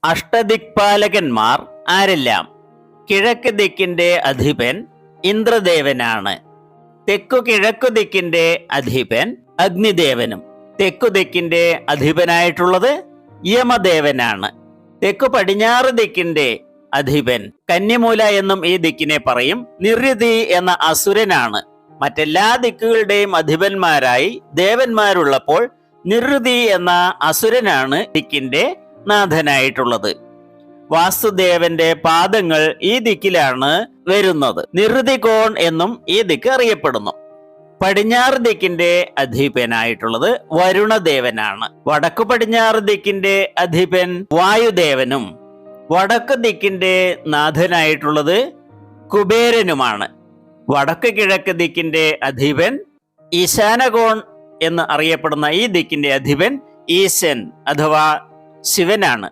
അഷ്ടദിക്പാലകന്മാർ ആരെല്ലാം? കിഴക്ക് ദിക്കിന്റെ അധിപൻ ഇന്ദ്രദേവനാണ്. തെക്കു കിഴക്കു ദിക്കിന്റെ അധിപൻ അഗ്നിദേവനും തെക്കു ദിക്കിന്റെ അധിപനായിട്ടുള്ളത് യമദേവനാണ്. തെക്കു പടിഞ്ഞാറ് ദിക്കിന്റെ അധിപൻ കന്യമൂല എന്നും ഈ ദിക്കിനെ പറയും. നിര്യതി എന്ന അസുരനാണ്. മറ്റെല്ലാ ദിക്കുകളുടെയും അധിപന്മാരായി ദേവന്മാരുള്ളപ്പോൾ നിര്യതി എന്ന അസുരനാണ് ദിക്കിന്റെ നാഥനായിട്ടുള്ളത്. വാസുദേവന്റെ പാദങ്ങൾ ഈ ദിക്കിലാണ് വരുന്നത്. നിര്യതി കോൺ എന്നും ഈ ദിക്ക് അറിയപ്പെടുന്നു. പടിഞ്ഞാറ് ദിക്കിന്റെ അധിപനായിട്ടുള്ളത് വരുണദേവനാണ്. വടക്കു പടിഞ്ഞാറ് ദിക്കിന്റെ അധിപൻ വായുദേവനും വടക്ക് ദിക്കിന്റെ നാഥനായിട്ടുള്ളത് കുബേരനുമാണ്. വടക്ക് കിഴക്ക് ദിക്കിന്റെ അധിപൻ ഈശാനകോൺ എന്ന് അറിയപ്പെടുന്ന ഈ ദിക്കിന്റെ അധിപൻ ഈശൻ അഥവാ ശിവനാണ്.